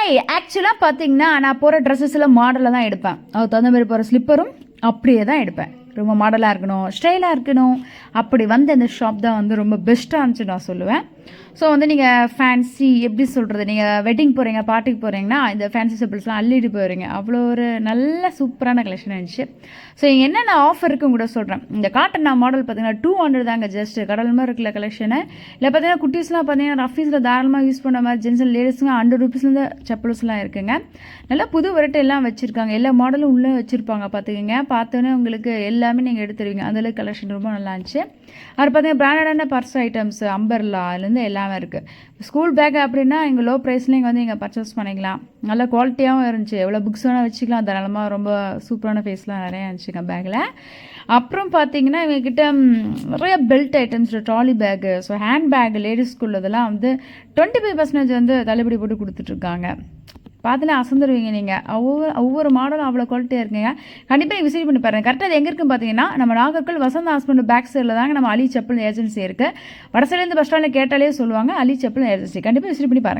Hi, ஆக்சுவலாக பார்த்தீங்கன்னா நான் போகிற ட்ரெஸ்ஸஸில் மாடலில் தான் எடுப்பேன். அதுக்கு தகுந்த மாதிரி போகிற ஸ்லிப்பரும் அப்படியே தான் எடுப்பேன். ரொம்ப மாடலாக இருக்கணும், ஸ்டைலாக இருக்கணும். அப்படி வந்து அந்த ஷாப் தான் வந்து ரொம்ப பெஸ்ட்டாக இருந்துச்சு நான் சொல்லுவேன். ஸோ வந்து நீங்கள் ஃபேன்சி எப்படி சொல்கிறது, நீங்கள் வெட்டிங் போகிறீங்க, பார்ட்டிக்கு போகிறீங்கன்னா இந்த ஃபேன்சி செப்பிள்ஸ்லாம் அள்ளிட்டு போகிறீங்க. அவ்வளோ ஒரு நல்ல சூப்பரான கலெக்ஷன் இருந்துச்சு. ஸோ என்னென்ன ஆஃபர் இருக்குன்னு கூட சொல்கிறேன். இந்த காட்டன் மாடல் பார்த்தீங்கன்னா 200 தாங்க, ஜஸ்ட் கடல் மாதிரி இருக்கிற கலெக்ஷனு. இல்லை பார்த்தீங்கன்னா குட்டீஸ்லாம் பார்த்தீங்கன்னா ரஃபீஸில் தாராளமாக யூஸ் பண்ண மாதிரி ஜென்ஸ் அண்ட் லேடிஸுங்க 100 ரூபீஸ்லேருந்து செப்பல்ஸ்லாம் இருக்குங்க. நல்லா புது வெரைட்டி எல்லாம் வச்சுருக்காங்க. எல்லா மாடலும் உள்ளே வச்சுருப்பாங்க. பார்த்துக்கோங்க, பார்த்தோன்னே உங்களுக்கு எல்லாமே நீங்கள் எடுத்துருவீங்க. அந்தளவுக்கு கலெக்ஷன் ரொம்ப நல்லா இருந்துச்சு. அது பார்த்தீங்கன்னா பிராண்டடான பர்ஸ் ஐட்டம்ஸ், அம்பர்லா அதுலேருந்து எல்லாமே இருக்குது. ஸ்கூல் பேக் அப்படின்னா இங்கே லோ ப்ரைஸ்லேயும் இங்கே வந்து நீங்கள் பர்ச்சேஸ் பண்ணிக்கலாம். நல்ல குவாலிட்டியாகவும் இருந்துச்சு. எவ்வளோ புக்ஸ் வேணால் வச்சுக்கலாம் தாராளமாக. ரொம்ப சூப்பரான ஃபேஸ்லாம் நிறையா இருந்துச்சுங்க பேக்கில். அப்புறம் பார்த்தீங்கன்னா இவங்ககிட்ட நிறைய belt items, trolley bag, so hand bag, லேடிஸ்க்கு உள்ளதெல்லாம் வந்து 25% வந்து தள்ளுபடி போட்டு கொடுத்துட்ருக்காங்க. பார்த்துல அசந்துருவீங்க நீங்கள். ஒவ்வொரு மாடலும் அவ்வளோ குவாலிட்டியாக இருக்குங்க. கண்டிப்பாக நீங்கள் விசிட் பண்ணி பாருங்கள். கரெக்டாக அது எங்கே இருக்குன்னு பார்த்தீங்கன்னா நம்ம நாகர்கோவில் வசந்த் ஹாஸ்பிட்டல் பேக் சைடில் தாங்க நம்ம அலி செப்பல் ஏஜென்சி இருக்குது. வடசைலேருந்து பஸ் ஸ்டாண்டில் கேட்டாலே சொல்லுவாங்க அலி செப்பல் ஏஜென்சி. கண்டிப்பாக விசிட் பண்ணி பாருங்கள்.